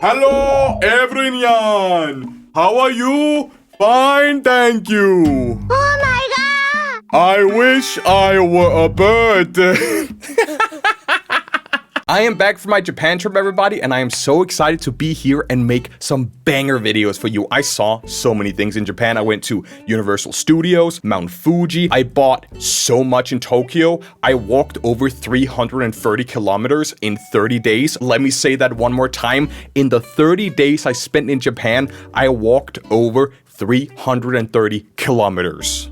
Hello, everyone. How are you? Fine, thank you. Oh my god! I wish I were a bird. I am back from my Japan trip, everybody, and I am so excited to be here and make some banger videos for you. I saw so many things in Japan. I went to Universal Studios, Mount Fuji. I bought so much in Tokyo. I walked over 330 kilometers in 30 days. Let me say that one more time. In the 30 days I spent in Japan, I walked over 330 kilometers.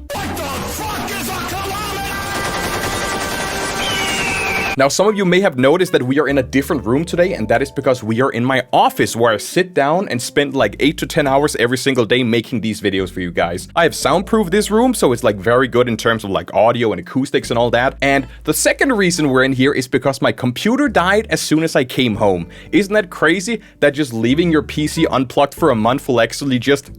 Now, some of you may have noticed that we are in a different room today, and that is because we are in my office where I sit down and spend like 8 to 10 hours every single day making these videos for you guys. I have soundproofed this room, so it's like very good in terms of like audio and acoustics and all that. And the second reason we're in here is because my computer died as soon as I came home. Isn't that crazy that just leaving your PC unplugged for a month will actually just...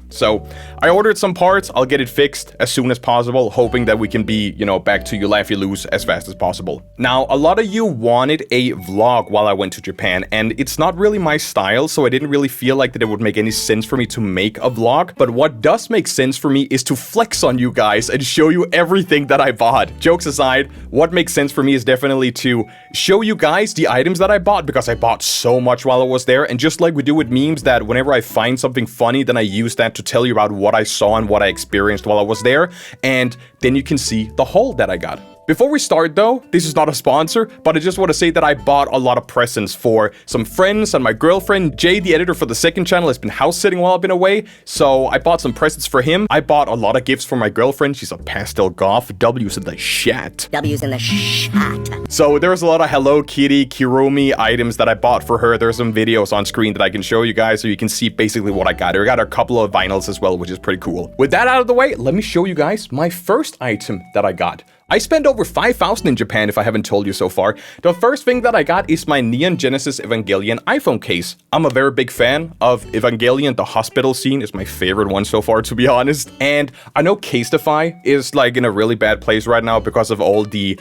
So, I ordered some parts, I'll get it fixed as soon as possible, hoping that we can be, back to You Laugh You Lose as fast as possible. Now, a lot of you wanted a vlog while I went to Japan, and it's not really my style, so I didn't really feel like that it would make any sense for me to make a vlog. But what does make sense for me is to flex on you guys and show you everything that I bought. Jokes aside, what makes sense for me is definitely to show you guys the items that I bought, because I bought so much while I was there, and just like we do with memes, that whenever I find something funny, then I use that to tell you about what I saw and what I experienced while I was there, and then you can see the haul that I got. Before we start though, this is not a sponsor, but I just want to say that I bought a lot of presents for some friends and my girlfriend. Jay, the editor for the second channel, has been house sitting while I've been away, so I bought some presents for him. I bought a lot of gifts for my girlfriend. She's a pastel goth. W's in the shat. W's in the shat. So there's a lot of Hello Kitty, Kirumi items that I bought for her. There's some videos on screen that I can show you guys so you can see basically what I got. I got a couple of vinyls as well, which is pretty cool. With that out of the way, let me show you guys my first item that I got. I spent over 5,000 in Japan, if I haven't told you so far. The first thing that I got is my Neon Genesis Evangelion iPhone case. I'm a very big fan of Evangelion. The hospital scene is my favorite one so far, to be honest. And I know Casetify is like in a really bad place right now because of all the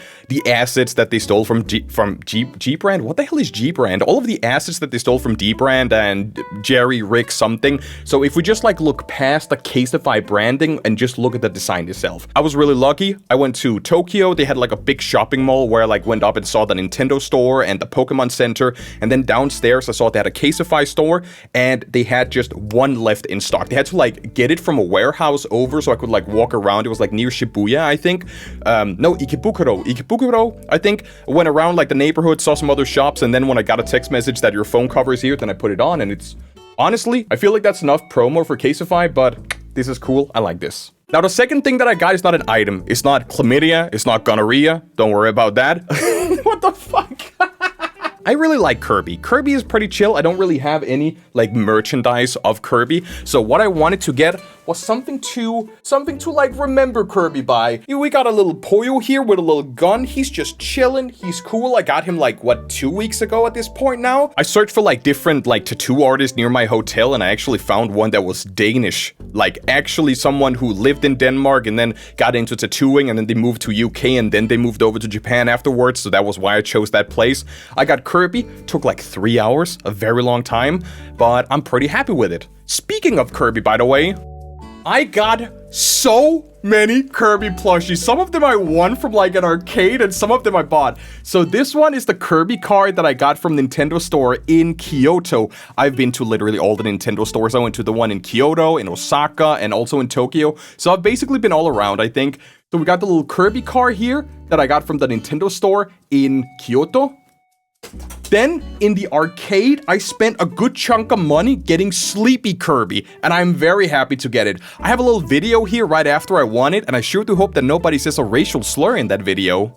assets that they stole from G-Brand. What the hell is G-Brand? All of the assets that they stole from D-Brand and Jerry, Rick, something. So if we just like look past the Casetify branding and just look at the design itself. I was really lucky. I went to Tokyo. They had like a big shopping mall where I like went up and saw the Nintendo store and the Pokemon Center, and then downstairs I saw they had a Caseify store, and they had just one left in stock. They had to like get it from a warehouse over so I could like walk around. It was like near Shibuya, I think. No, Ikebukuro, I think. I went around like the neighborhood, saw some other shops, and then when I got a text message that your phone cover is here, then I put it on, and it's honestly, I feel like that's enough promo for Caseify, but this is cool. I like this. Now, the second thing that I got is not an item. It's not chlamydia. It's not gonorrhea. Don't worry about that. What the fuck? I really like Kirby. Kirby is pretty chill. I don't really have any like merchandise of Kirby. So what I wanted to get was something to like remember Kirby by. We got a little Poyo here with a little gun. He's just chilling. He's cool. I got him like, what, 2 weeks ago at this point now? I searched for like different like tattoo artists near my hotel, and I actually found one that was Danish. Like actually someone who lived in Denmark and then got into tattooing, and then they moved to UK, and then they moved over to Japan afterwards. So that was why I chose that place. I got Kirby. Took like 3 hours, a very long time, but I'm pretty happy with it. Speaking of Kirby, by the way, I got so many Kirby plushies. Some of them I won from like an arcade, and some of them I bought. So this one is the Kirby card that I got from Nintendo store in Kyoto. I've been to literally all the Nintendo stores. I went to the one in Kyoto, in Osaka, and also in Tokyo. So I've basically been all around, I think. So we got the little Kirby card here that I got from the Nintendo store in Kyoto. Then, in the arcade, I spent a good chunk of money getting Sleepy Kirby, and I'm very happy to get it. I have a little video here right after I won it, and I sure do hope that nobody says a racial slur in that video.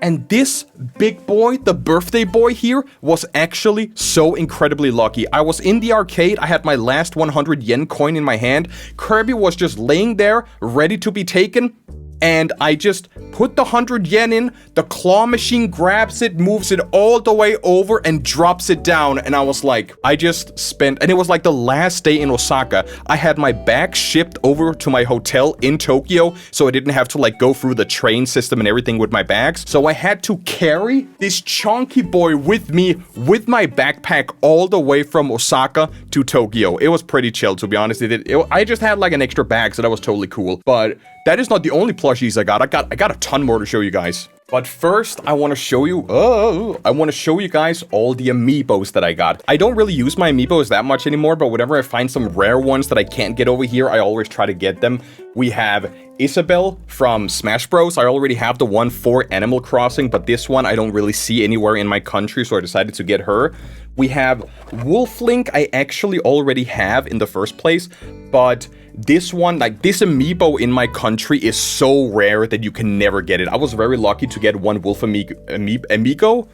And this big boy, the birthday boy here, was actually so incredibly lucky. I was in the arcade, I had my last 100 yen coin in my hand, Kirby was just laying there, ready to be taken, and I just put the 100 yen in, the claw machine grabs it, moves it all the way over, and drops it down. And I was like, I just spent, and it was like the last day in Osaka. I had my bag shipped over to my hotel in Tokyo, so I didn't have to like go through the train system and everything with my bags. So I had to carry this chunky boy with me with my backpack all the way from Osaka to Tokyo. It was pretty chill, to be honest. I just had like an extra bag, so that was totally cool. But that is not the only plushies I got. I got a ton more to show you guys. But first, I want to show you guys all the amiibos that I got. I don't really use my amiibos that much anymore, but whenever I find some rare ones that I can't get over here, I always try to get them. We have Isabelle from Smash Bros. I already have the one for Animal Crossing, but this one I don't really see anywhere in my country, so I decided to get her. We have Wolflink I actually already have in the first place, but this one, like this amiibo in my country is so rare that you can never get it. I was very lucky to get one Wolf amiibo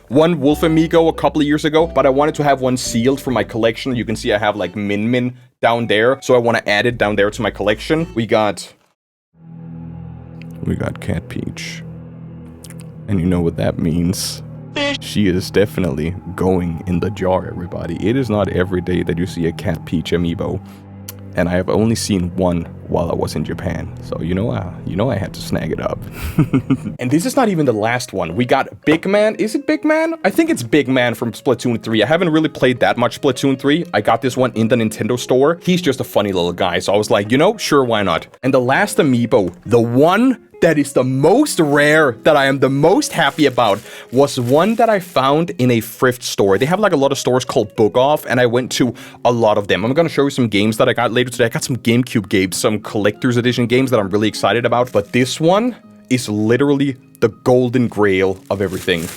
a couple of years ago, but I wanted to have one sealed for my collection. You can see I have like Min Min down there, so I want to add it down there to my collection. We got Cat Peach, and you know what that means. She is definitely going in the jar, everybody. It is not every day that you see a Cat Peach amiibo. And I have only seen one while I was in Japan. So, you know I had to snag it up. And this is not even the last one. We got Big Man. Is it Big Man? I think it's Big Man from Splatoon 3. I haven't really played that much Splatoon 3. I got this one in the Nintendo store. He's just a funny little guy. So I was like, sure, why not? And the last amiibo, the one that is the most rare, that I am the most happy about, was one that I found in a thrift store. They have like a lot of stores called Book Off, and I went to a lot of them. I'm gonna show you some games that I got later today. I got some GameCube games, some collector's edition games that I'm really excited about, but this one is literally the golden grail of everything.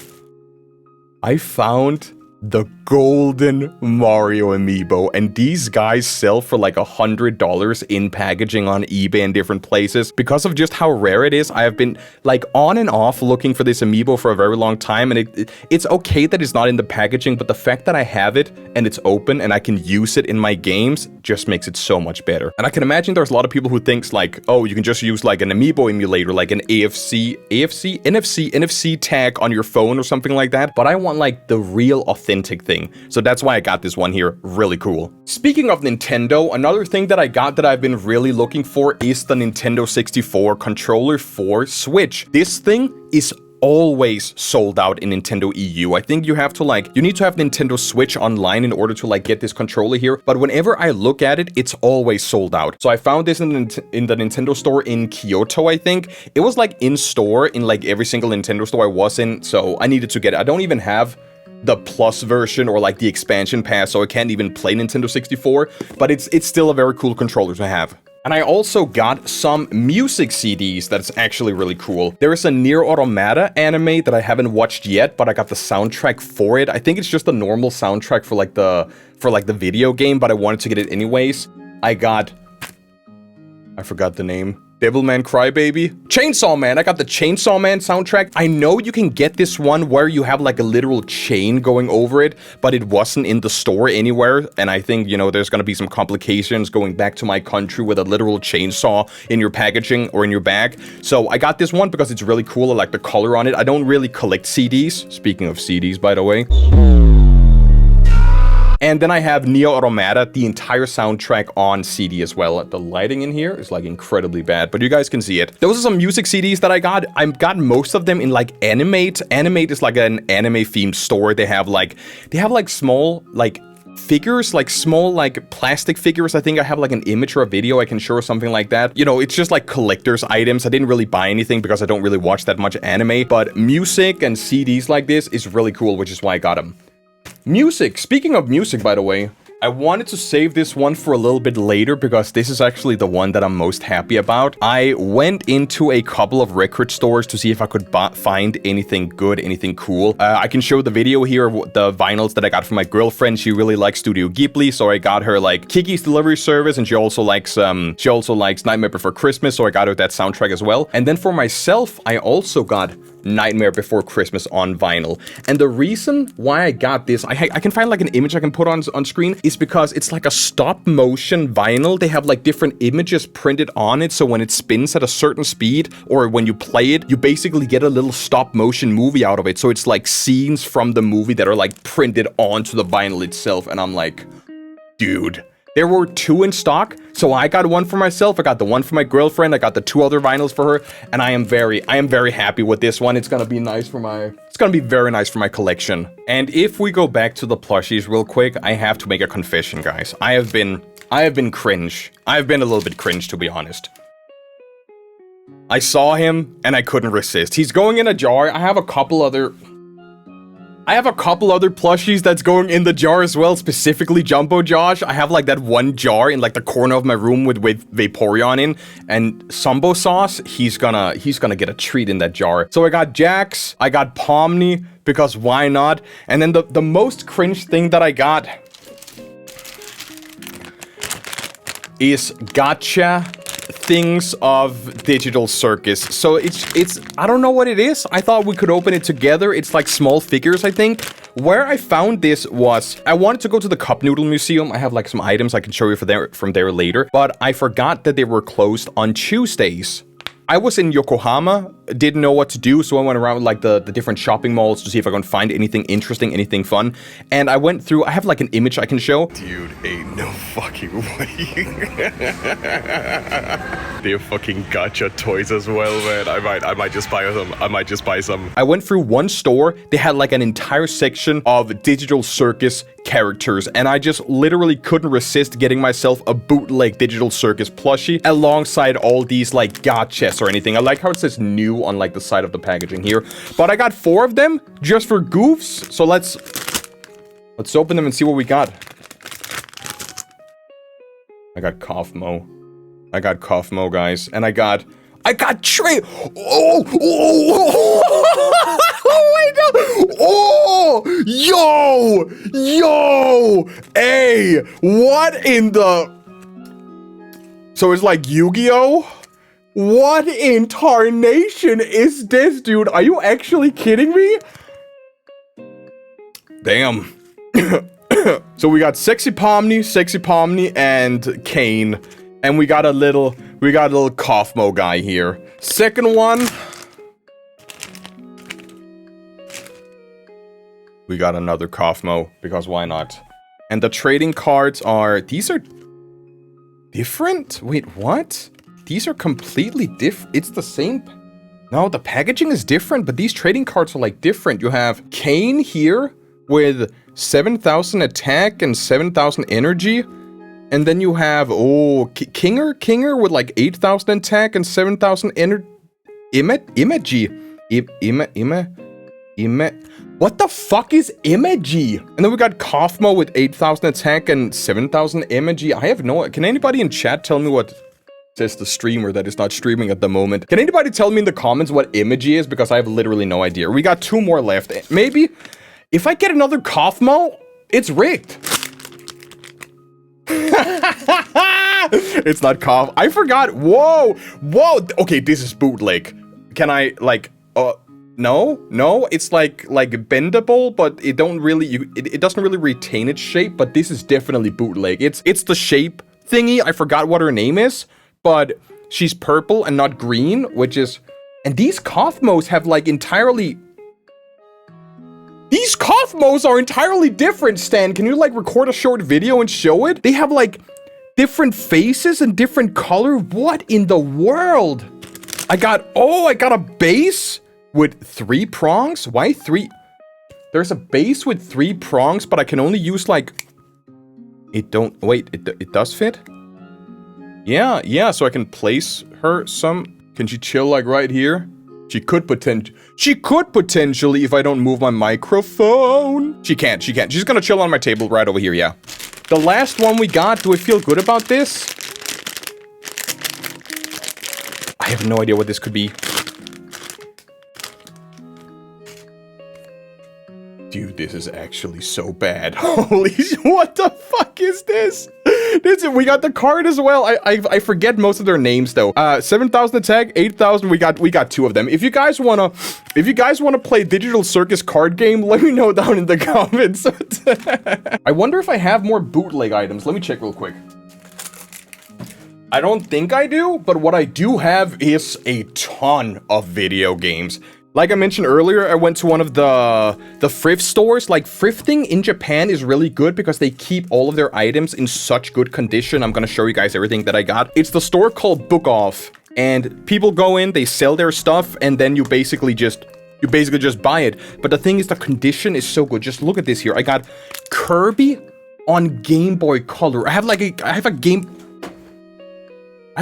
I found the golden Mario amiibo, and these guys sell for like $100 in packaging on eBay and different places. Because of just how rare it is, I have been like on and off looking for this amiibo for a very long time, and it's okay that it's not in the packaging, but the fact that I have it and it's open and I can use it in my games just makes it so much better. And I can imagine there's a lot of people who thinks like, oh, you can just use like an amiibo emulator, like an NFC tag on your phone or something like that, but I want like the real authentic thing. So that's why I got this one here. Really cool. Speaking of Nintendo, another thing that I got that I've been really looking for is the Nintendo 64 controller for Switch. This thing is always sold out in Nintendo EU. I think you need to have Nintendo Switch online in order to like get this controller here, but whenever I look at it, it's always sold out. So I found this in the Nintendo store in Kyoto, I think. It was like in store in like every single Nintendo store I was in, so I needed to get it. I don't even have the Plus version or like the expansion pass, so I can't even play Nintendo 64, but it's still a very cool controller to have. And I also got some music CDs that's actually really cool. There is a Nier Automata anime that I haven't watched yet, but I got the soundtrack for it. I think it's just a normal soundtrack for like the video game, but I wanted to get it anyways. I forgot the name. Devilman Crybaby? Chainsaw Man! I got the Chainsaw Man soundtrack. I know you can get this one where you have like a literal chain going over it, but it wasn't in the store anywhere, and I think, there's gonna be some complications going back to my country with a literal chainsaw in your packaging or in your bag. So I got this one because it's really cool. I like the color on it. I don't really collect CDs. Speaking of CDs, by the way. And then I have Nier Automata, the entire soundtrack on CD as well. The lighting in here is like incredibly bad, but you guys can see it. Those are some music CDs that I got. I got most of them in like Animate. Animate is like an anime themed store. They have like small like figures, like small like plastic figures. I think I have like an image or a video I can show or something like that. It's just like collector's items. I didn't really buy anything because I don't really watch that much anime, but music and CDs like this is really cool, which is why I got them. Music. Speaking of music, by the way, I wanted to save this one for a little bit later because this is actually the one that I'm most happy about. I went into a couple of record stores to see if I could find anything good, anything cool. I can show the video here of the vinyls that I got from my girlfriend. She really likes Studio Ghibli, so I got her like Kiki's Delivery Service, and she also likes Nightmare Before Christmas, so I got her that soundtrack as well. And then for myself, I also got Nightmare Before Christmas on vinyl. And the reason why I got this, I can find like an image I can put on screen, is because it's like a stop motion vinyl. They have like different images printed on it, so when it spins at a certain speed, or when you play it, you basically get a little stop motion movie out of it. So it's like scenes from the movie that are like printed onto the vinyl itself. And I'm like, dude. There were 2 in stock, so I got one for myself, I got the one for my girlfriend, I got the 2 other vinyls for her, and I am very happy with this one. It's gonna be very nice for my collection. And if we go back to the plushies real quick, I have to make a confession, guys. I have been cringe. I've been a little bit cringe, to be honest. I saw him, and I couldn't resist. He's going in a jar. I have a couple other plushies that's going in the jar as well, specifically Jumbo Josh. I have like that one jar in like the corner of my room with Vaporeon in, and Sumbo Sauce, he's gonna get a treat in that jar. So I got Jax, I got Pomni, because why not? And then the most cringe thing that I got is gacha things of Digital Circus. So it's I don't know what it is. I thought we could open it together. It's like small figures, I think. Where I found this was, I wanted to go to the Cup Noodle Museum. I have like some items I can show you from there later, but I forgot that they were closed on Tuesdays. I was in Yokohama, didn't know what to do, so I went around like the different shopping malls to see if I could find anything interesting, anything fun. And I went through, I have like an image I can show. Dude, ain't no fucking way. They have fucking gacha toys as well, man. I might just buy some. I might just buy some. I went through one store, they had like an entire section of Digital Circus characters, and I just literally couldn't resist getting myself a bootleg Digital Circus plushie alongside all these like gachas or anything. I like how it says new on like the side of the packaging here, but I got 4 of them just for goofs. So let's open them and see what we got. I got Kaufmo. I got Kaufmo, guys, and I got Trey. Oh my god! Oh, yo, hey, what in the? So it's like Yu-Gi-Oh? What in tarnation is this, dude? Are you actually kidding me? Damn. So we got Sexy Pomni, and Kane. And we got a little Kaufmo guy here. Second one. We got another Kaufmo, because why not? And the trading cards are, these are different? Wait, what? These are completely different. It's the same. No, the packaging is different, but these trading cards are like different. You have Kane here with 7,000 attack and 7,000 energy. And then you have, Kinger with like 8,000 attack and 7,000 energy. What the fuck is Imagy? And then we got Kaufmo with 8,000 attack and 7,000 Imagy. I have no... Can anybody in chat tell me what... Says the streamer that is not streaming at the moment. Can anybody tell me in the comments what Imagy is? Because I have literally no idea. We got 2 more left. Maybe... If I get another Kaufmo, it's rigged. It's not Kauf. I forgot. Whoa. Okay, this is bootleg. Can I, like... No, it's like bendable, but it don't really, it doesn't really retain its shape, but this is definitely bootleg. It's the shape thingy. I forgot what her name is, but she's purple and not green, which is, and these Kaufmos have like entirely, these Kaufmos are entirely different, Stan. Can you like record a short video and show it? They have like different faces and different color. What in the world? I got a base with 3 prongs? Why 3? There's a base with 3 prongs, but I can only use like... It does fit? Yeah, so I can place her some... Can she chill like right here? She could potentially if I don't move my microphone. She can't. She's gonna chill on my table right over here, yeah. The last one we got, do I feel good about this? I have no idea what this could be. Dude, this is actually so bad. Holy, what the fuck is this? We got the card as well. I forget most of their names though. 7,000 attack, 8,000. We got 2 of them. If you guys wanna play Digital Circus card game, let me know down in the comments. I wonder if I have more bootleg items. Let me check real quick. I don't think I do, but what I do have is a ton of video games. Like I mentioned earlier, I went to one of the thrift stores. Like, thrifting in Japan is really good because they keep all of their items in such good condition. I'm gonna show you guys everything that I got. It's the store called Book Off, and people go in, they sell their stuff, and then you basically just buy it. But the thing is, the condition is so good. Just look at this here. I got Kirby on Game Boy Color. I have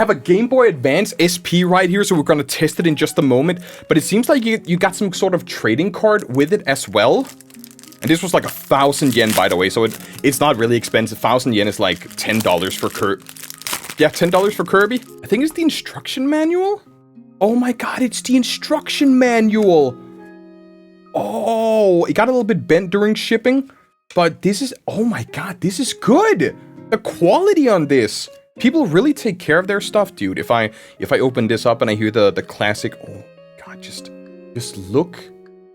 a Game Boy Advance SP right here, so we're gonna test it in just a moment. But it seems like you got some sort of trading card with it as well. And this was like 1,000 yen, by the way, so it's not really expensive. 1,000 yen is like $10 for Kirby. Yeah, $10 for Kirby. I think it's the instruction manual. Oh my god, it's the instruction manual. Oh, it got a little bit bent during shipping, but this is, oh my god, this is good. The quality on this. People really take care of their stuff, dude. If I open this up and I hear the classic, oh god, just look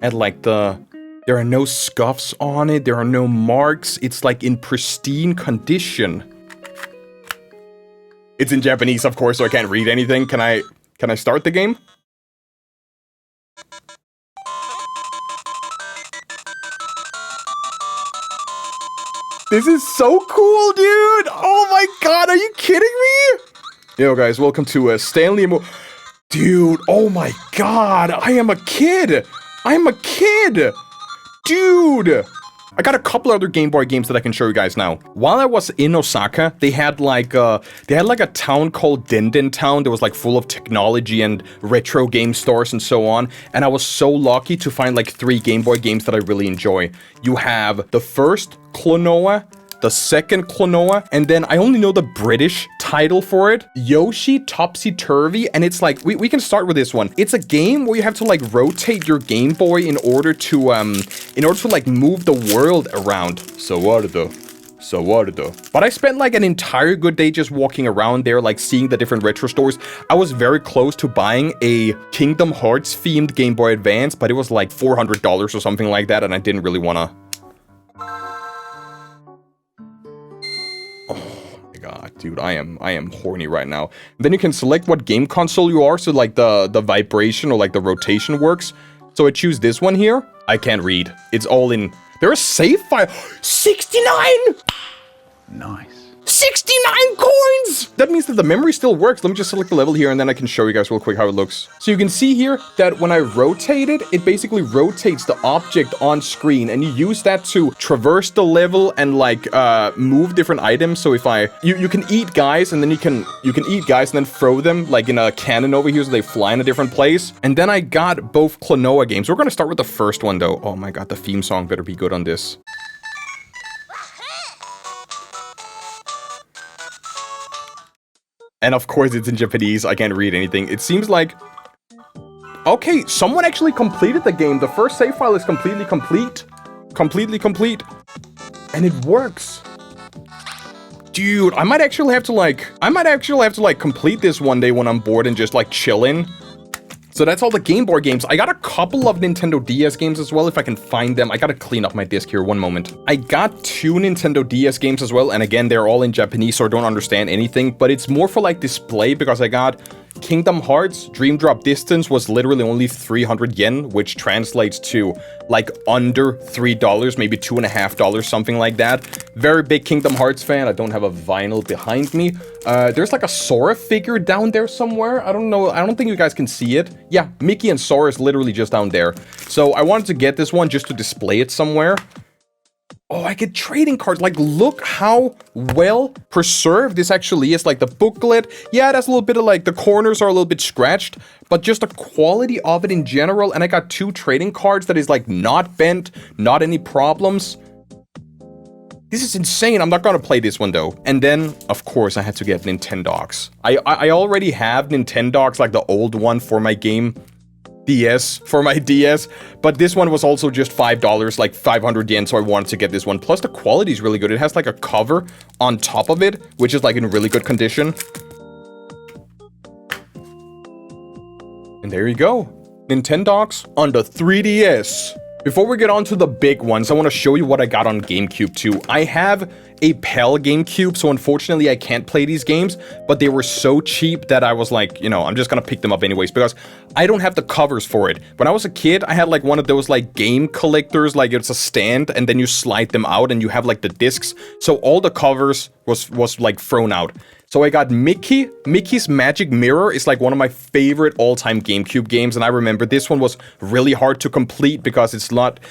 at like there are no scuffs on it, there are no marks, it's like in pristine condition. It's in Japanese, of course, so I can't read anything. Can I start the game? This is so cool, dude! Oh my god, are you kidding me? Yo, guys, welcome to StanleyMOV. Dude, oh my god, I am a kid! I'm a kid! Dude! I got a couple other Game Boy games that I can show you guys now. While I was in Osaka, they had like a town called Denden Town that was like full of technology and retro game stores and so on. And I was so lucky to find like 3 Game Boy games that I really enjoy. You have the first Klonoa, the second Klonoa, and then I only know the British title for it, Yoshi Topsy Turvy, and it's like, we can start with this one. It's a game where you have to like rotate your Game Boy in order to like move the world around. So what though? But I spent like an entire good day just walking around there, like seeing the different retro stores. I was very close to buying a Kingdom Hearts themed Game Boy Advance, but it was like $400 or something like that, and I didn't really wanna. God, dude, I am horny right now. Then you can select what game console you are, so like the vibration or like the rotation works. So I choose this one here. I can't read. It's all in. There are save file. 69. Nice. 69 coins! That means that the memory still works. Let me just select the level here and then I can show you guys real quick how it looks. So you can see here that when I rotate it, it basically rotates the object on screen, and you use that to traverse the level and like move different items. So if you can eat guys, and then you can eat guys and then throw them like in a cannon over here so they fly in a different place. And then I got both Klonoa games. We're gonna start with the first one though. Oh my god, the theme song better be good on this. And of course it's in Japanese, I can't read anything. It seems like... Okay, someone actually completed the game. The first save file is completely complete. Completely complete. And it works. Dude, I might actually have to like complete this one day when I'm bored and just like chillin'. So that's all the Game Boy games. I got a couple of Nintendo DS games as well, if I can find them. I gotta clean up my disc here, one moment. I got 2 Nintendo DS games as well, and again, they're all in Japanese, so I don't understand anything, but it's more for like display, because I got Kingdom Hearts Dream Drop Distance was literally only 300 yen, which translates to like under $3, maybe $2.50, something like that. Very big Kingdom Hearts fan. I don't have a vinyl behind me. There's like a Sora figure down there somewhere. I don't know. I don't think you guys can see it. Yeah, Mickey and Sora is literally just down there. So I wanted to get this one just to display it somewhere. Oh, I get trading cards. Like, look how well preserved this actually is. Like, the booklet, yeah, that's a little bit of, like, the corners are a little bit scratched, but just the quality of it in general. And I got 2 trading cards that is, like, not bent, not any problems. This is insane. I'm not gonna play this one, though. And then, of course, I had to get Nintendogs. I already have Nintendogs, like the old one for my game. DS for my DS, but this one was also just $5, like 500 yen, so I wanted to get this one. Plus the quality is really good. It has like a cover on top of it, which is like in really good condition. And there you go. Nintendogs on the 3DS. Before we get on to the big ones, I want to show you what I got on GameCube too. I have a PAL GameCube, so unfortunately I can't play these games, but they were so cheap that I was like, you know, I'm just gonna pick them up anyways, because I don't have the covers for it. When I was a kid, I had like one of those like game collectors, like it's a stand, and then you slide them out and you have like the discs, so all the covers was like thrown out. So I got Mickey. Mickey's Magic Mirror is like one of my favorite all-time GameCube games, and I remember this one was really hard to complete because it's not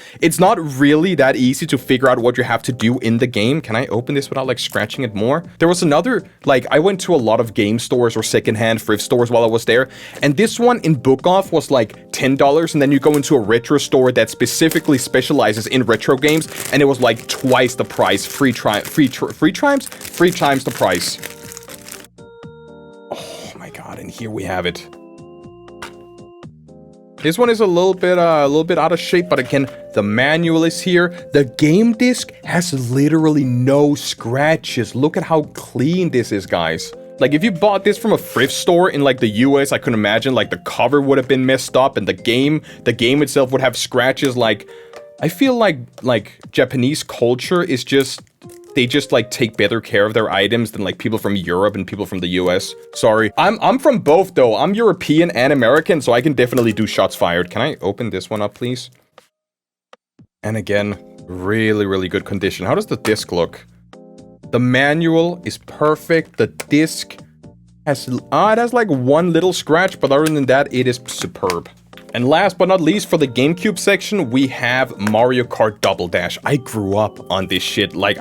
really that easy to figure out what you have to do in the game. Can I open this without like scratching it more? There was another, like I went to a lot of game stores or secondhand thrift stores while I was there, and this one in Book Off was like $10, and then you go into a retro store that specifically specializes in retro games, and it was like twice the price, three times the price. God, and here we have it. This one is a little bit out of shape, but again, the manual is here. The game disc has literally no scratches. Look at how clean this is, guys. Like, if you bought this from a thrift store in like the US, I can imagine like the cover would have been messed up, and the game itself would have scratches. Like, I feel like Japanese culture is just, they just like take better care of their items than like people from Europe and people from the US. Sorry. I'm from both though. I'm European and American, so I can definitely do shots fired. Can I open this one up, please? And again, really, really good condition. How does the disc look? The manual is perfect. The disc has, it has like one little scratch, but other than that, it is superb. And last but not least, for the GameCube section, we have Mario Kart Double Dash. I grew up on this shit. Like,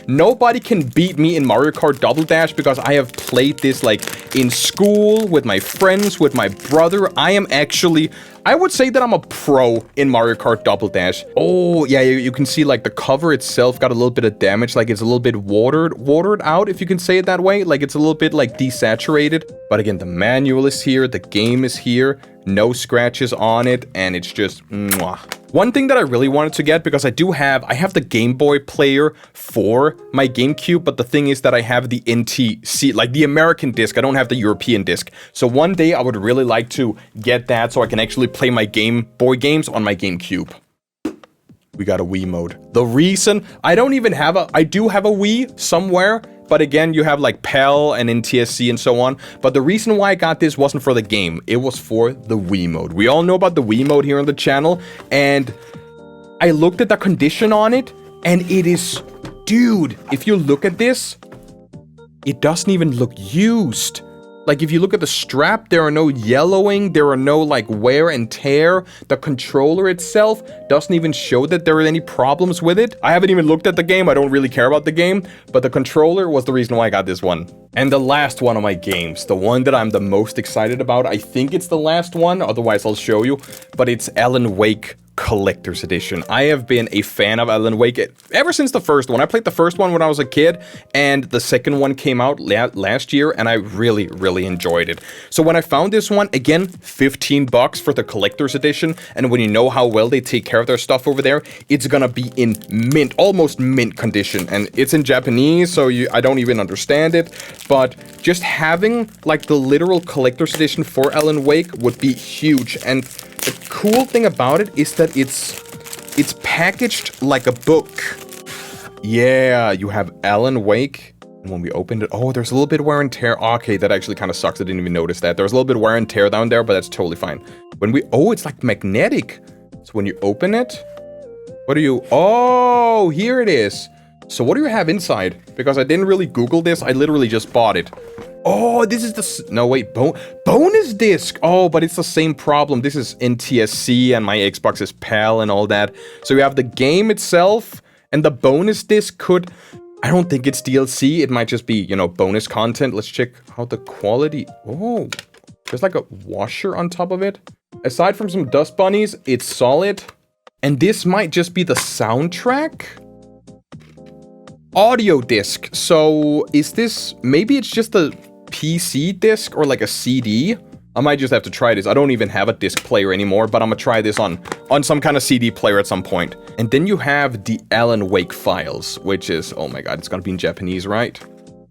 nobody can beat me in Mario Kart Double Dash because I have played this like in school, with my friends, with my brother. I would say that I'm a pro in Mario Kart Double Dash. Oh, yeah, you can see like the cover itself got a little bit of damage. Like, it's a little bit watered out, if you can say it that way. Like, it's a little bit like desaturated. But again, the manual is here, the game is here, no scratches on it, and it's just mwah. One thing that I really wanted to get, because I have the Game Boy player for my GameCube, but the thing is that I have the NTC, like the American disc. I don't have the European disc. So one day I would really like to get that so I can actually play my Game Boy games on my GameCube. We got a Wii mode. The reason I do have a Wii somewhere, but again, you have like PAL and NTSC and so on. But the reason why I got this wasn't for the game. It was for the Wii mode. We all know about the Wii mode here on the channel. And I looked at the condition on it, and it is, dude, if you look at this, it doesn't even look used. Like, if you look at the strap, there are no yellowing, there are no, like, wear and tear. The controller itself doesn't even show that there are any problems with it. I haven't even looked at the game, I don't really care about the game, but the controller was the reason why I got this one. And the last one of my games, the one that I'm the most excited about, I think it's the last one, otherwise I'll show you, but it's Alan Wake Collector's Edition. I have been a fan of Alan Wake ever since the first one. I played the first one when I was a kid, and the second one came out last year, and I really, really enjoyed it. So when I found this one, again, $15 for the Collector's Edition, and when you know how well they take care of their stuff over there, it's gonna be in mint, almost mint condition, and it's in Japanese, so I don't even understand it, but just having like the literal Collector's Edition for Alan Wake would be huge. And the cool thing about it is that it's packaged like a book. Yeah, you have Alan Wake, and when we opened it, oh, there's a little bit of wear and tear. Okay, that actually kind of sucks. I didn't even notice that. There's a little bit of wear and tear down there, but that's totally fine. Oh, it's like magnetic. So when you open it, oh, here it is. So what do you have inside? Because I didn't really Google this. I literally just bought it. Oh, this is no, wait, bonus disc. Oh, but it's the same problem. This is NTSC and my Xbox is PAL and all that. So you have the game itself, and the bonus disc I don't think it's DLC. It might just be, you know, bonus content. Let's check how the quality. Oh, there's like a washer on top of it. Aside from some dust bunnies, it's solid. And this might just be the soundtrack. Audio disc. So is this, maybe it's just a PC disc or like a CD? I might just have to try this. I don't even have a disc player anymore, but I'm gonna try this on some kind of CD player at some point. And then you have the Alan Wake files, which is, oh my god, it's gonna be in Japanese, right?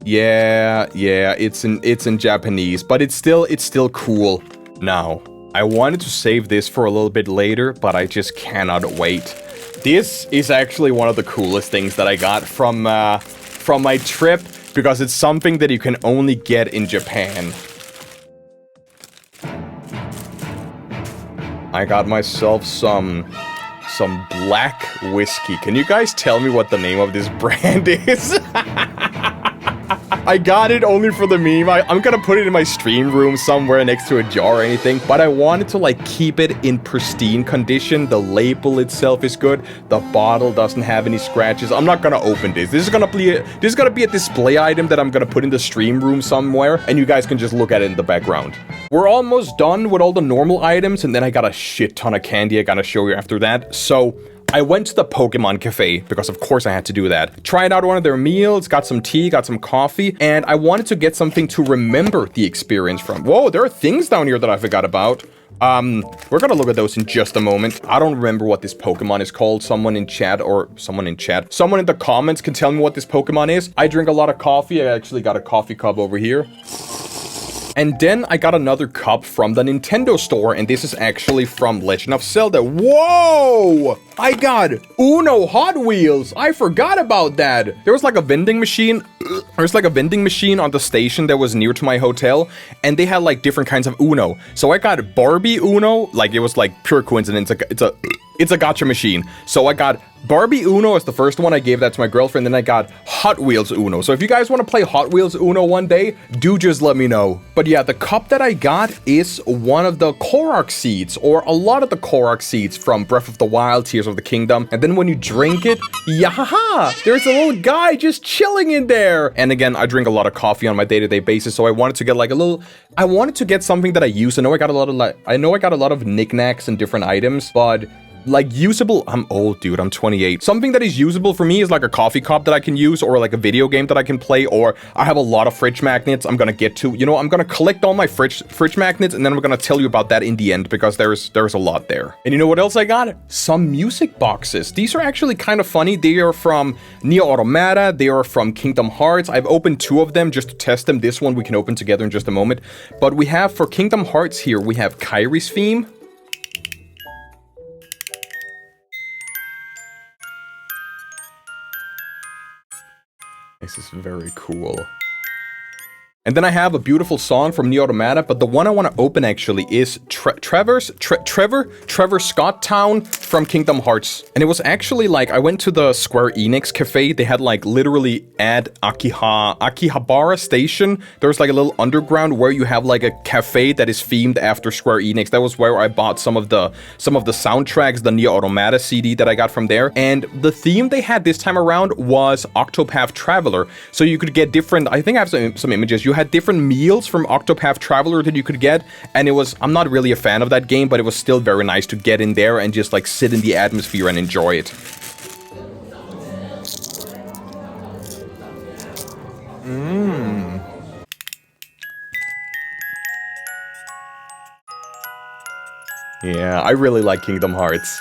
Yeah, it's in Japanese, but it's still cool. Now, I wanted to save this for a little bit later, but I just cannot wait. This is actually one of the coolest things that I got from my trip, because it's something that you can only get in Japan. I got myself some black whiskey. Can you guys tell me what the name of this brand is? I got it only for the meme. I'm gonna put it in my stream room somewhere next to a jar or anything, but I wanted to like keep it in pristine condition. The label itself is good. The bottle doesn't have any scratches. I'm not gonna open this. This is gonna be a display item that I'm gonna put in the stream room somewhere, and you guys can just look at it in the background. We're almost done with all the normal items, and then I got a shit ton of candy I gotta show you after that. So I went to the Pokemon Cafe, because of course I had to do that. Tried out one of their meals, got some tea, got some coffee, and I wanted to get something to remember the experience from. Whoa, there are things down here that I forgot about. We're gonna look at those in just a moment. I don't remember what this Pokemon is called. Someone in the comments can tell me what this Pokemon is. I drink a lot of coffee. I actually got a coffee cup over here. And then I got another cup from the Nintendo store, and this is actually from Legend of Zelda. Whoa! I got Uno Hot Wheels. I forgot about that. There was like a vending machine. There's like a vending machine on the station that was near to my hotel, and they had like different kinds of Uno. So I got Barbie Uno, like it was like pure coincidence. It's a gacha machine. So I got Barbie Uno as the first one. I gave that to my girlfriend. Then I got Hot Wheels Uno. So if you guys want to play Hot Wheels Uno one day, do just let me know. But yeah, the cup that I got is one of the Korok seeds, or a lot of the Korok seeds from Breath of the Wild, Tears of the Kingdom. And then when you drink it, yahaha, there's a little guy just chilling in there. And again, I drink a lot of coffee on my day-to-day basis, so I wanted to get like I wanted to get something that I use. I know I got a lot of knickknacks and different items, but like usable, I'm old, dude, I'm 28. Something that is usable for me is like a coffee cup that I can use, or like a video game that I can play, or I have a lot of fridge magnets I'm gonna get to. You know, I'm gonna collect all my fridge magnets, and then I'm gonna tell you about that in the end, because there's a lot there. And you know what else I got? Some music boxes. These are actually kind of funny. They are from Nier Automata. They are from Kingdom Hearts. I've opened 2 of them just to test them. This one we can open together in just a moment. But we have, for Kingdom Hearts here, we have Kairi's theme. This is very cool. And then I have a beautiful song from Nier Automata, but the one I want to open actually is Trevor Scott Town from Kingdom Hearts. And it was actually like, I went to the Square Enix cafe. They had like literally at Akihabara Station, there's like a little underground where you have like a cafe that is themed after Square Enix. That was where I bought some of the soundtracks, the Nier Automata CD that I got from there. And the theme they had this time around was Octopath Traveler. So you could get different, I think I have some images. You had different meals from Octopath Traveler that you could get, and it was, I'm not really a fan of that game, but it was still very nice to get in there and just like sit in the atmosphere and enjoy it. Yeah, I really like Kingdom Hearts.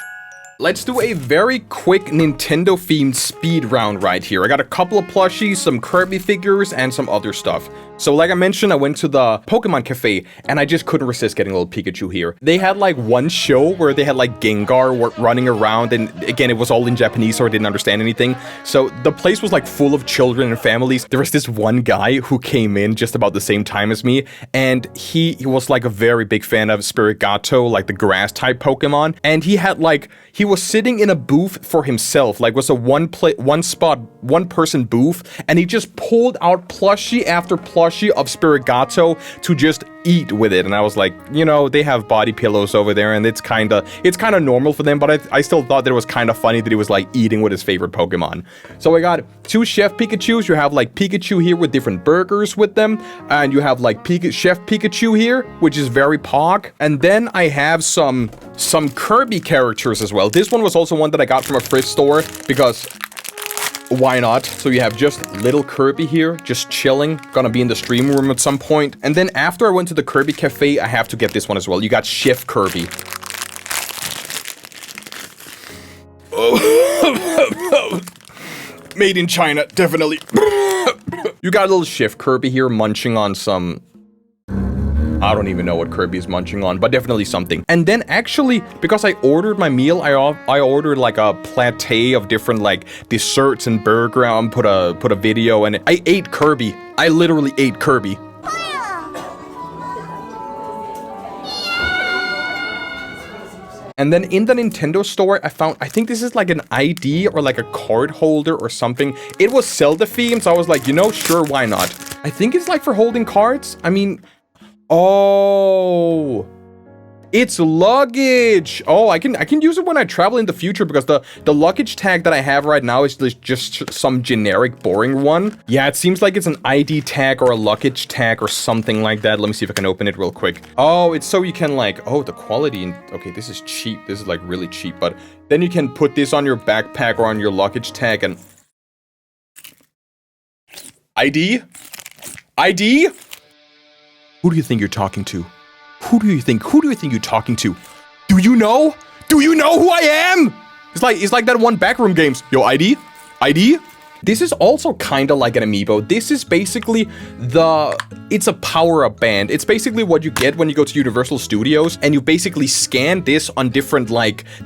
Let's do a very quick Nintendo-themed speed round right here. I got a couple of plushies, some Kirby figures, and some other stuff. So like I mentioned, I went to the Pokemon Cafe, and I just couldn't resist getting a little Pikachu here. They had like one show where they had like Gengar running around, and again, it was all in Japanese, so I didn't understand anything. So the place was like full of children and families. There was this one guy who came in just about the same time as me, and he was like a very big fan of Spirit Gato, like the grass-type Pokemon, and he had like, he was sitting in a booth for himself, like was a one-person booth, and he just pulled out plushie after plushie of Spirit Gato to just eat with it. And I was like, you know, they have body pillows over there, and it's kind of normal for them, but I still thought that it was kind of funny that he was like eating with his favorite Pokemon. So I got 2 Chef Pikachus. You have like Pikachu here with different burgers with them, and you have like Chef Pikachu here, which is very pog. And then I have some Kirby characters as well. This one was also one that I got from a thrift store, because Why not? So you have just little Kirby here, just chilling. Gonna be in the stream room at some point. And then after I went to the Kirby Cafe, I have to get this one as well. You got Chef Kirby. Made in China, definitely. You got a little Chef Kirby here munching on some... I don't even know what Kirby is munching on, but definitely something. And then actually, because I ordered my meal, I ordered like a platé of different like desserts and burger. I put a video and I ate Kirby. I literally ate Kirby. And then in the Nintendo store, I think this is like an ID or like a card holder or something. It was Zelda themed, so I was like, you know, sure, why not? I think it's like for holding cards. I mean, oh, it's luggage. Oh, I can use it when I travel in the future because the luggage tag that I have right now is just some generic boring one. Yeah, it seems like it's an ID tag or a luggage tag or something like that. Let me see if I can open it real quick. Oh, it's so you can like, oh, the quality. Okay, this is cheap. This is like really cheap, but then you can put this on your backpack or on your luggage tag and ID? ID? Who do you think you're talking to? Who do you think you're talking to? Do you know? Do you know who I am? It's like that one backroom games. Yo, ID? ID? This is also kind of like an amiibo. This is basically it's a power-up band. It's basically what you get when you go to Universal Studios and you basically scan this on different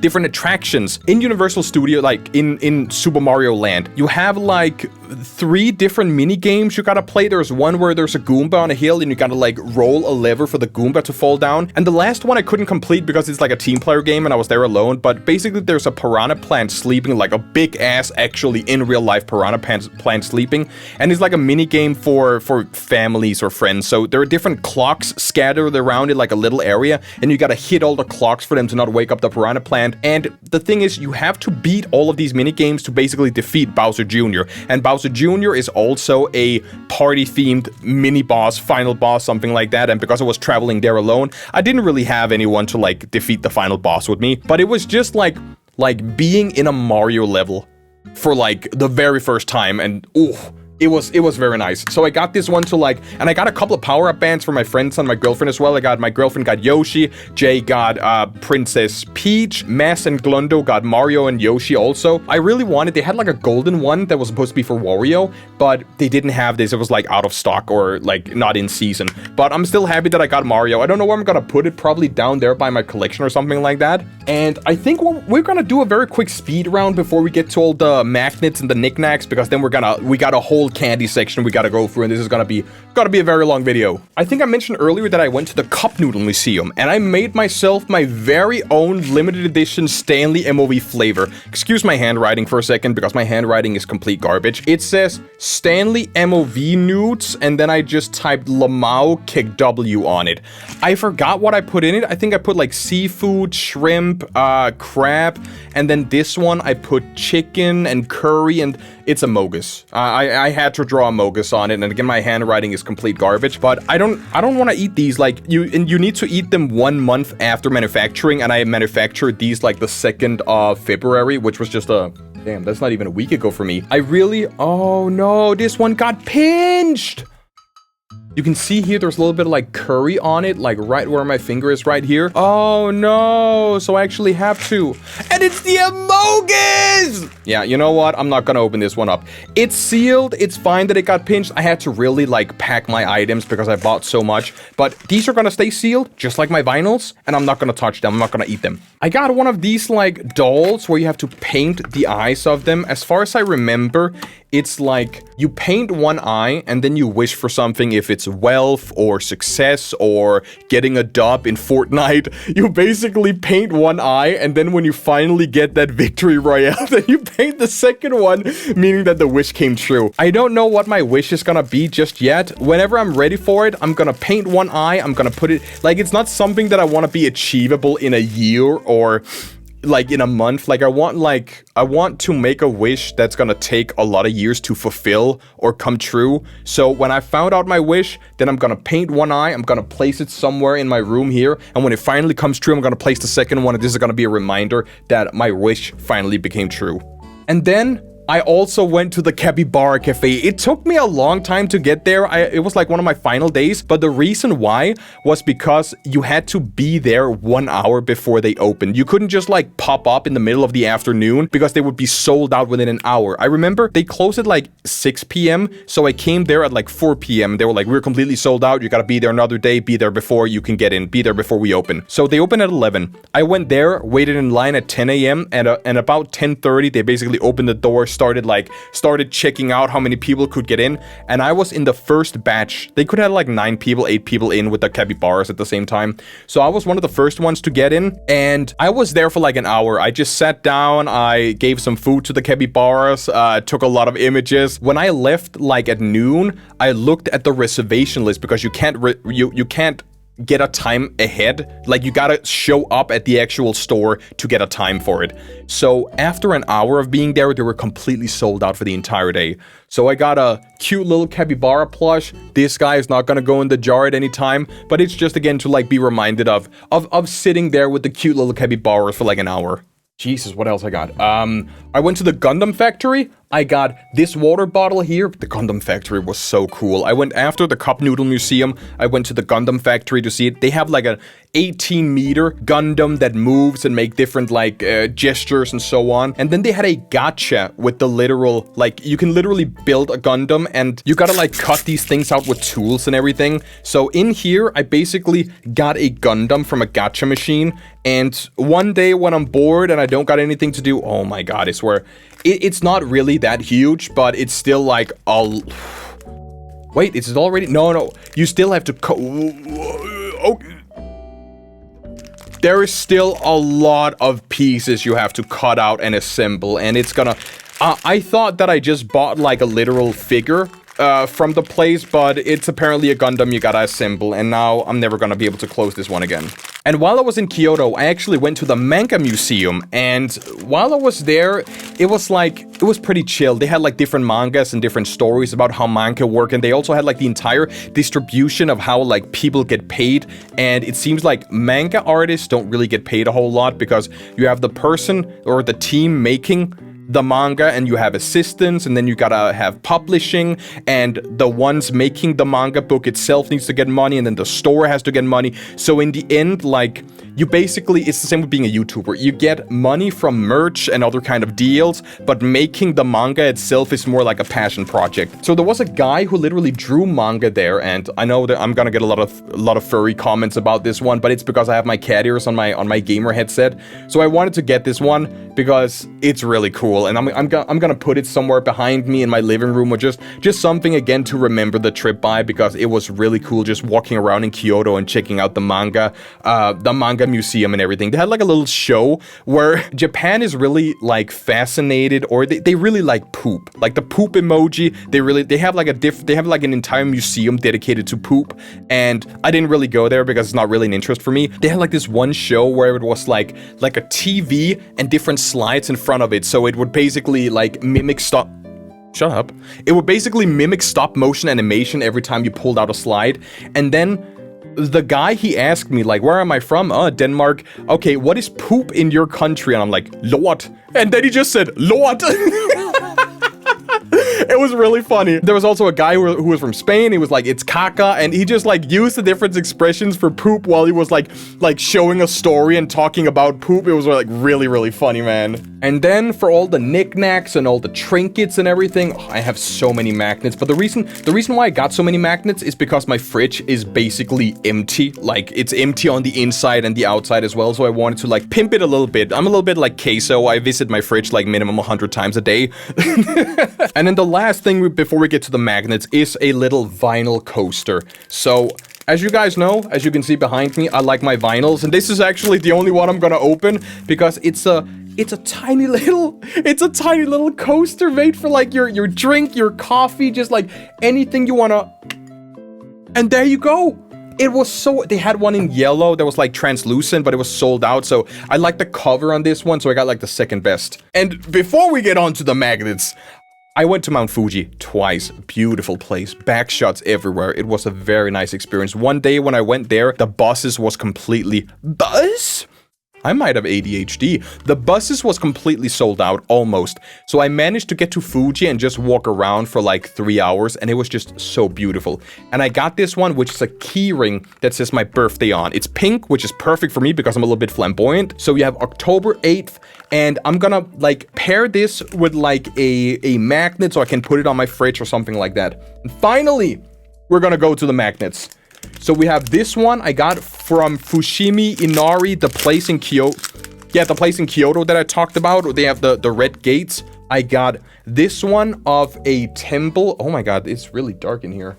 attractions. In Universal Studio, like in Super Mario Land, you have like 3 different mini games you gotta play. There's one where there's a Goomba on a hill and you gotta like roll a lever for the Goomba to fall down. And the last one I couldn't complete because it's like a team player game and I was there alone. But basically there's a piranha plant sleeping, like a big ass, actually in real life piranha plant sleeping. And it's like a mini game for families or friends. So there are different clocks scattered around it, like a little area, and you gotta hit all the clocks for them to not wake up the piranha plant. And the thing is, you have to beat all of these mini games to basically defeat Bowser Jr. And Bowser Jr. is also a party-themed mini boss, final boss, something like that. And because I was traveling there alone, I didn't really have anyone to like defeat the final boss with me. But it was just like being in a Mario level for like the very first time, and ooh, it was very nice. So I got this one to like, and I got a couple of power-up bands for my friends and my girlfriend as well. My girlfriend got Yoshi, Jay got Princess Peach, Mass and Glundo got Mario and Yoshi also. I really wanted, they had like a golden one that was supposed to be for Wario, but they didn't have this. It was like out of stock or like not in season. But I'm still happy that I got Mario. I don't know where I'm gonna put it, probably down there by my collection or something like that. And I think we're gonna do a very quick speed round before we get to all the magnets and the knickknacks, because then we got a whole candy section we gotta go through, and this is gonna be a very long video. I think I mentioned earlier that I went to the Cup Noodle Museum and I made myself my very own limited edition StanleyMOV flavor. Excuse my handwriting for a second because my handwriting is complete garbage. It says StanleyMOV nudes and then I just typed Lamau kick W on it. I forgot what I put in it. I think I put like seafood, shrimp, crab, and then this one I put chicken and curry, and it's a mogus. I had to draw a mogus on it, and again my handwriting is complete garbage, but I don't want to eat these. Like you need to eat them 1 month after manufacturing, and I manufactured these like the 2nd of February, which was just a damn, that's not even a week ago for me. Oh no, this one got pinched. You can see here there's a little bit of like curry on it, like right where my finger is right here. Oh no, so I actually have to. And it's the Amogus! Yeah, you know what? I'm not gonna open this one up. It's sealed, it's fine that it got pinched. I had to really like pack my items because I bought so much. But these are gonna stay sealed, just like my vinyls, and I'm not gonna touch them, I'm not gonna eat them. I got one of these like dolls where you have to paint the eyes of them. As far as I remember, it's like you paint one eye and then you wish for something. If it's wealth or success or getting a dub in Fortnite, you basically paint one eye, and then when you finally get that victory royale, then you paint the second one, meaning that the wish came true. I don't know what my wish is gonna be just yet. Whenever I'm ready for it, I'm gonna paint one eye, I'm gonna put it, like, it's not something that I want to be achievable in a year or like in a month. Like I want to make a wish that's gonna take a lot of years to fulfill or come true. So when I found out my wish, then I'm gonna paint one eye, I'm gonna place it somewhere in my room here, and when it finally comes true, I'm gonna place the second one, and this is gonna be a reminder that my wish finally became true. And then I also went to the Capybara Cafe. It took me a long time to get there. It was like one of my final days, but the reason why was because you had to be there 1 hour before they opened. You couldn't just like pop up in the middle of the afternoon because they would be sold out within an hour. I remember they closed at like 6 p.m. So I came there at like 4 p.m. They were like, we're completely sold out. You gotta be there another day. Be there before you can get in. Be there before we open. So they opened at 11. I went there, waited in line at 10 a.m. and about 10:30, they basically opened the door, started checking out how many people could get in. And I was in the first batch. They could have like 9 people, 8 people in with the capybaras at the same time. So I was one of the first ones to get in, and I was there for like an hour. I just sat down, I gave some food to the capybaras, took a lot of images. When I left like at noon, I looked at the reservation list because you can't get a time ahead. Like, you gotta show up at the actual store to get a time for it. So after an hour of being there, they were completely sold out for the entire day. So I got a cute little capybara plush. This guy is not gonna go in the jar at any time, but it's just again to like be reminded of sitting there with the cute little capybaras for like an hour. Jesus, what else I got? I went to the Gundam Factory. I got this water bottle here. The Gundam Factory was so cool. I went after the Cup Noodle Museum. I went to the Gundam Factory to see it. They have like an 18-meter Gundam that moves and make different like gestures and so on. And then they had a gacha with the literal, like, you can literally build a Gundam and you gotta like cut these things out with tools and everything. So in here, I basically got a Gundam from a gacha machine. And one day when I'm bored and I don't got anything to do, oh my god, I swear, it's not really that huge, but it's still like wait, is it already? No, you still have to okay. There is still a lot of pieces you have to cut out and assemble, and it's gonna I thought that I just bought like a literal figure from the place, but it's apparently a Gundam you gotta assemble, and now I'm never gonna be able to close this one again. And while I was in Kyoto, I actually went to the Manga Museum, and while I was there, it was pretty chill. They had like different mangas and different stories about how manga work, and they also had like the entire distribution of how like people get paid. And it seems like manga artists don't really get paid a whole lot because you have the person or the team making the manga, and you have assistants, and then you gotta have publishing, and the ones making the manga book itself needs to get money, and then the store has to get money. So in the end, like, you basically, it's the same with being a YouTuber. You get money from merch and other kind of deals, but making the manga itself is more like a passion project. So there was a guy who literally drew manga there, and I know that I'm gonna get a lot of furry comments about this one, but it's because I have my cat ears on my gamer headset. So I wanted to get this one because it's really cool. And I'm gonna put it somewhere behind me in my living room, or just something again to remember the trip by, because it was really cool just walking around in Kyoto and checking out the manga museum and everything. They had like a little show where Japan is really like fascinated, or they really like poop, like the poop emoji. They have like an entire museum dedicated to poop, and I didn't really go there because it's not really an interest for me. They had like this one show where it was like a TV and different slides in front of it, so it would basically like mimic stop motion animation every time you pulled out a slide. And then the guy, he asked me like, where am I from? Denmark. Okay, what is poop in your country? And I'm like, Lord. And then he just said, Lord. It was really funny. There was also a guy who was from Spain. He was like, it's caca, and he just like used the different expressions for poop while he was like showing a story and talking about poop. It was like really, really funny, man. And then for all the knickknacks and all the trinkets and everything, I have so many magnets. But the reason why I got so many magnets is because my fridge is basically empty. Like, it's empty on the inside and the outside as well. So I wanted to like pimp it a little bit. I'm a little bit like queso. I visit my fridge like minimum 100 times a day. And then the last thing before we get to the magnets is a little vinyl coaster. So as you guys know, as you can see behind me, I like my vinyls, and this is actually the only one I'm gonna open because it's a tiny little coaster made for like your drink, your coffee, just like anything you wanna. And there you go. It was they had one in yellow that was like translucent, but it was sold out. So I like the cover on this one, so I got like the second best. And before we get on to the magnets, I went to Mount Fuji twice. Beautiful place. Back shots everywhere. It was a very nice experience. One day when I went there, the buses was completely I might have ADHD. The buses was completely sold out, almost. So I managed to get to Fuji and just walk around for like 3 hours, and it was just so beautiful. And I got this one, which is a key ring that says my birthday on. It's pink, which is perfect for me because I'm a little bit flamboyant. So we have October 8th, and I'm gonna like pair this with like a magnet so I can put it on my fridge or something like that. And finally, we're gonna go to the magnets. So we have this one I got from Fushimi Inari, the place in Kyoto. Yeah, the place in Kyoto that I talked about. They have the red gates. I got this one of a temple. Oh my god, it's really dark in here.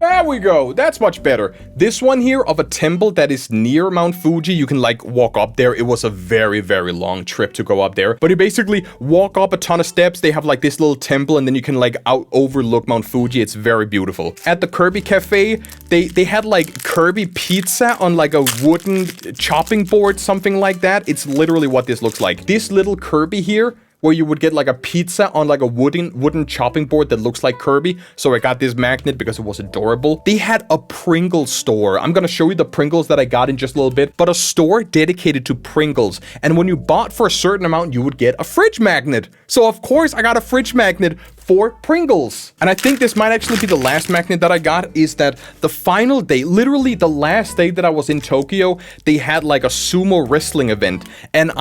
There we go. That's much better. This one here of a temple that is near Mount Fuji. You can like walk up there. It was a very, very long trip to go up there. But you basically walk up a ton of steps. They have like this little temple and then you can like overlook Mount Fuji. It's very beautiful. At the Kirby Cafe, they had like Kirby pizza on like a wooden chopping board, something like that. It's literally what this looks like. This little Kirby here, where you would get like a pizza on like a wooden chopping board that looks like Kirby. So I got this magnet because it was adorable. They had a Pringles store. I'm gonna show you the Pringles that I got in just a little bit, but a store dedicated to Pringles. And when you bought for a certain amount, you would get a fridge magnet. So of course I got a fridge magnet for Pringles. And I think this might actually be the last magnet that I got, is that the final day, literally the last day that I was in Tokyo, they had like a sumo wrestling event. And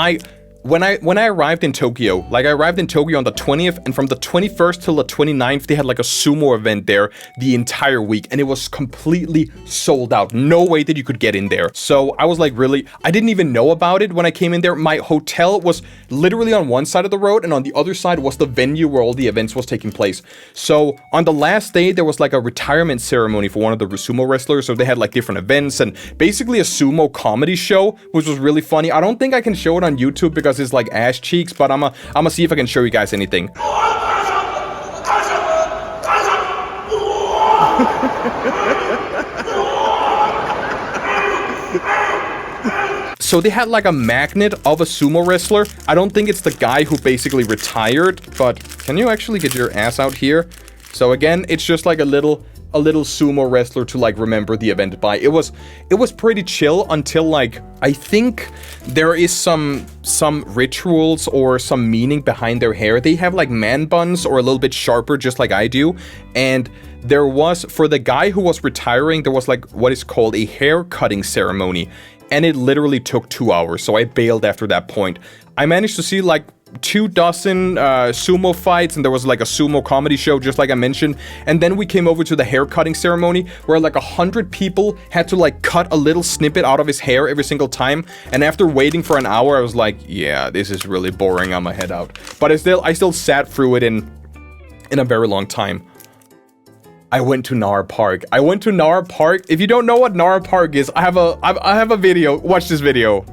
when I arrived in Tokyo, like I arrived in Tokyo on the 20th, and from the 21st till the 29th, they had like a sumo event there the entire week, and it was completely sold out. No way that you could get in there. So I was like, really, I didn't even know about it when I came in there. My hotel was literally on one side of the road, and on the other side was the venue where all the events was taking place. So on the last day, there was like a retirement ceremony for one of the sumo wrestlers. So they had like different events and basically a sumo comedy show, which was really funny. I don't think I can show it on YouTube because it's like ass cheeks, but I'ma see if I can show you guys anything. So they had like a magnet of a sumo wrestler. I don't think it's the guy who basically retired, but can you actually get your ass out here? So again, it's just like a little sumo wrestler to like remember the event by. It was pretty chill until like, I think there is some rituals or some meaning behind their hair. They have like man buns or a little bit sharper, just like I do. And there was, for the guy who was retiring, there was like what is called a hair cutting ceremony. And it literally took 2 hours. So I bailed after that point. I managed to see like 24 sumo fights, and there was like a sumo comedy show, just like I mentioned. And then we came over to the hair cutting ceremony, where like 100 people had to like cut a little snippet out of his hair every single time. And after waiting for an hour, I was like, yeah, this is really boring. I'm gonna head out. But I still sat through it in a very long time. I went to Nara Park. If you don't know what Nara Park is, I have a video. Watch this video.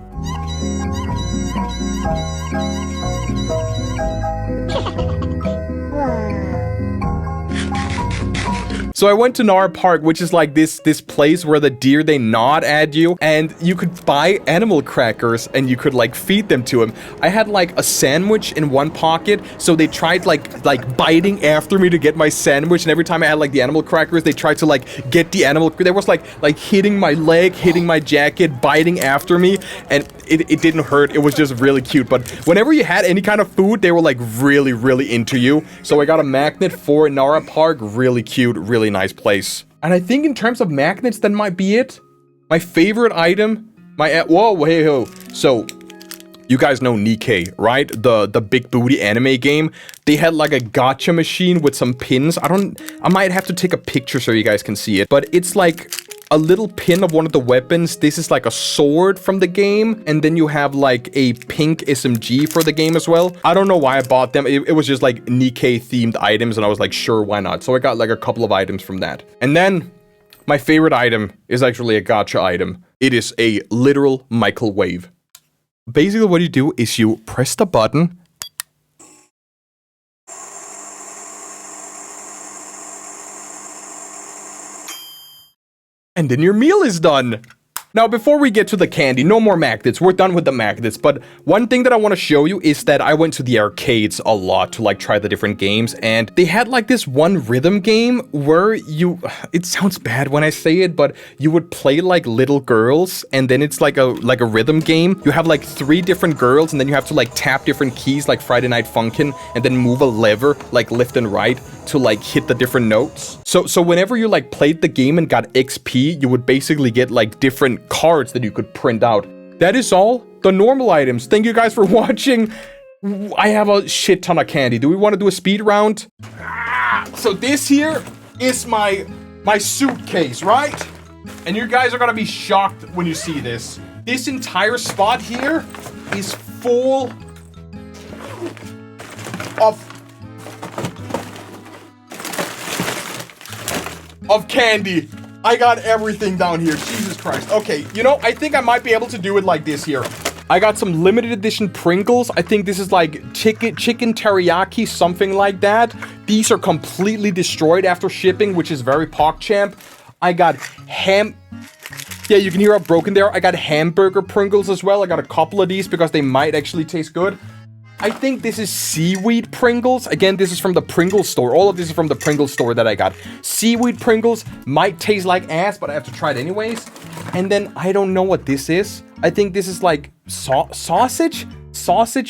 So I went to Nara Park, which is like this place where the deer, they nod at you, and you could buy animal crackers and you could like feed them to them. I had like a sandwich in one pocket, so they tried like biting after me to get my sandwich, and every time I had like the animal crackers, they tried to like get the animal. There was like hitting my leg, hitting my jacket, biting after me, and it didn't hurt. It was just really cute. But whenever you had any kind of food, they were like really, really into you. So I got a magnet for Nara Park. Really cute, really nice place. And I think in terms of magnets, that might be it. My favorite item, whoa, hey, ho. So you guys know Nikkei, right? The big booty anime game. They had like a gacha machine with some pins. I might have to take a picture so you guys can see it, but it's like a little pin of one of the weapons. This is like a sword from the game, and then you have like a pink SMG for the game as well. I don't know why I bought them. It was just like Nikkei themed items, and I was like, sure, why not? So I got like a couple of items from that. And then my favorite item is actually a gacha item. It is a literal microwave. Basically what you do is you press the button, and then your meal is done. Now, before we get to the candy, no more magnets. We're done with the magnets. But one thing that I want to show you is that I went to the arcades a lot to like try the different games. And they had like this one rhythm game where it sounds bad when I say it, but you would play like little girls. And then it's like a rhythm game. You have like 3 different girls and then you have to like tap different keys like Friday Night Funkin' and then move a lever like left and right to like hit the different notes. So whenever you like played the game and got XP, you would basically get like different cards that you could print out. That is all the normal items. Thank you guys for watching. I have a shit ton of candy. Do we want to do a speed round? So this here is my suitcase, right? And you guys are gonna be shocked when you see this. This entire spot here is full of candy. I got everything down here. Jesus Christ. Okay, you know, I think I might be able to do it like this here. I got some limited edition Pringles. I think this is like chicken teriyaki, something like that. These are completely destroyed after shipping, which is very PogChamp. I got yeah, you can hear how broken they are. I got hamburger Pringles as well. I got a couple of these because they might actually taste good. I think this is seaweed Pringles. Again, this is from the Pringles store. All of this is from the Pringles store that I got. Seaweed Pringles might taste like ass, but I have to try it anyways. And then I don't know what this is. I think this is like sausage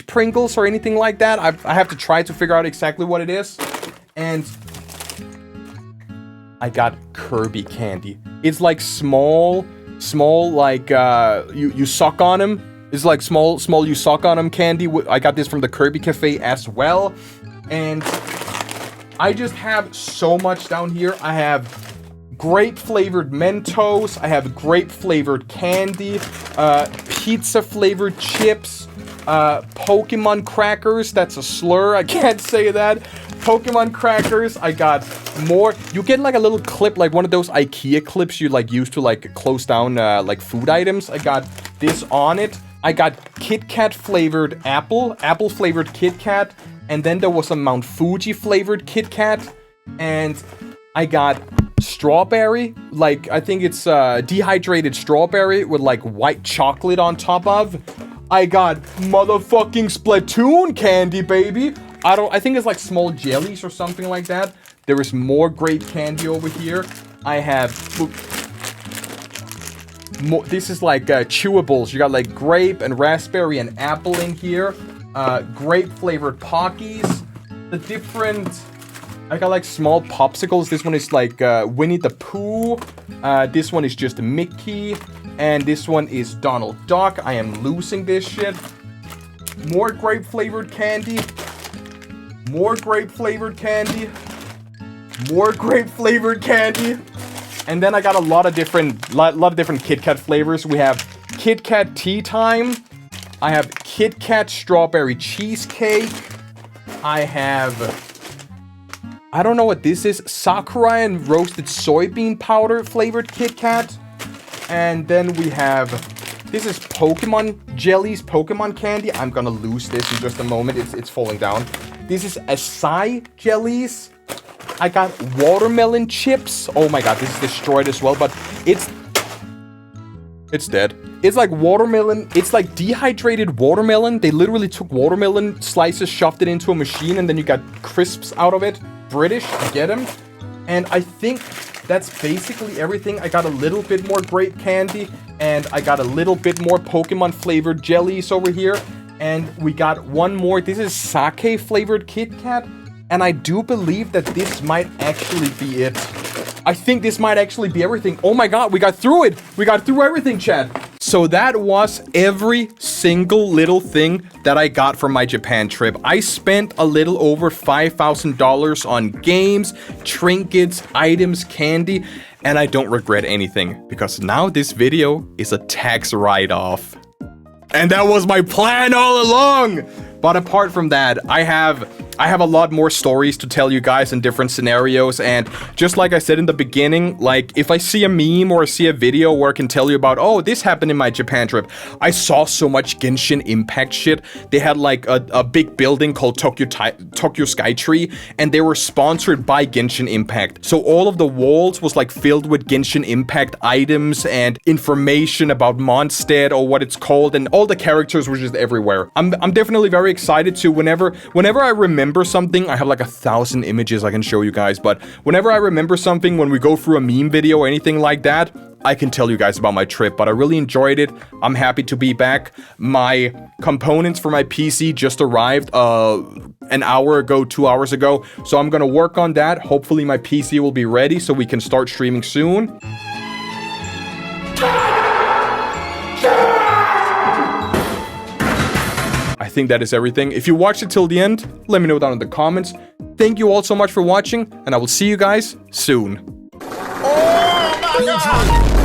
Pringles or anything like that. I have to try to figure out exactly what it is. And I got Kirby candy. It's like small like you suck on them. It's like small you suck on them candy. I got this from the Kirby Cafe as well. And I just have so much down here. I have grape flavored Mentos. I have grape flavored candy. Pizza flavored chips. Pokemon crackers. That's a slur. I can't say that. Pokemon crackers. I got more. You get like a little clip, like one of those IKEA clips you like use to like close down like food items. I got this on it. I got Kit Kat flavored apple flavored Kit Kat, and then there was a Mount Fuji flavored Kit Kat, and I got strawberry, like I think it's dehydrated strawberry with like white chocolate on top of. I got motherfucking Splatoon candy, baby. I think it's like small jellies or something like that. There is more grape candy over here. I have this is like chewables. You got like grape and raspberry and apple in here. Grape flavored Pockies. The different... I got like small popsicles. This one is like Winnie the Pooh. This one is just Mickey. And this one is Donald Duck. I am losing this shit. More grape flavored candy. More grape flavored candy. More grape flavored candy. And then I got a lot of different Kit Kat flavors. We have Kit Kat Tea Time. I have Kit Kat Strawberry Cheesecake. I have... I don't know what this is. Sakura and roasted soybean powder flavored Kit Kat. And then we have... This is Pokemon Jellies, Pokemon candy. I'm gonna lose this in just a moment. It's falling down. This is Acai Jellies. I got watermelon chips. Oh my god, this is destroyed as well, but it's dead. It's like watermelon. It's like dehydrated watermelon. They literally took watermelon slices, shoved it into a machine, and then you got crisps out of it. British, get them. And I think that's basically everything. I got a little bit more grape candy, and I got a little bit more Pokemon flavored jellies over here. And we got one more. This is sake flavored Kit Kat. And I do believe that this might actually be it. I think this might actually be everything. Oh my god, we got through it. We got through everything, chat. So that was every single little thing that I got from my Japan trip. I spent a little over $5,000 on games, trinkets, items, candy, and I don't regret anything because now this video is a tax write-off. And that was my plan all along. But apart from that, I have I have a lot more stories to tell you guys in different scenarios, and just like I said in the beginning, like, if I see a meme or see a video where I can tell you about, oh, this happened in my Japan trip. I saw so much Genshin Impact shit. They had like a big building called Tokyo Skytree, and they were sponsored by Genshin Impact. So all of the walls was like filled with Genshin Impact items and information about Mondstadt or what it's called, and all the characters were just everywhere. I'm definitely very excited to whenever I remember something, I have like 1,000 images I can show you guys, but whenever I remember something, when we go through a meme video or anything like that, I can tell you guys about my trip. But I really enjoyed it. I'm happy to be back. My components for my PC just arrived an hour ago, 2 hours ago, so I'm gonna work on that. Hopefully my PC will be ready so we can start streaming soon. I think that is everything. If you watched it till the end, let me know down in the comments. Thank you all so much for watching, and I will see you guys soon. Oh my God!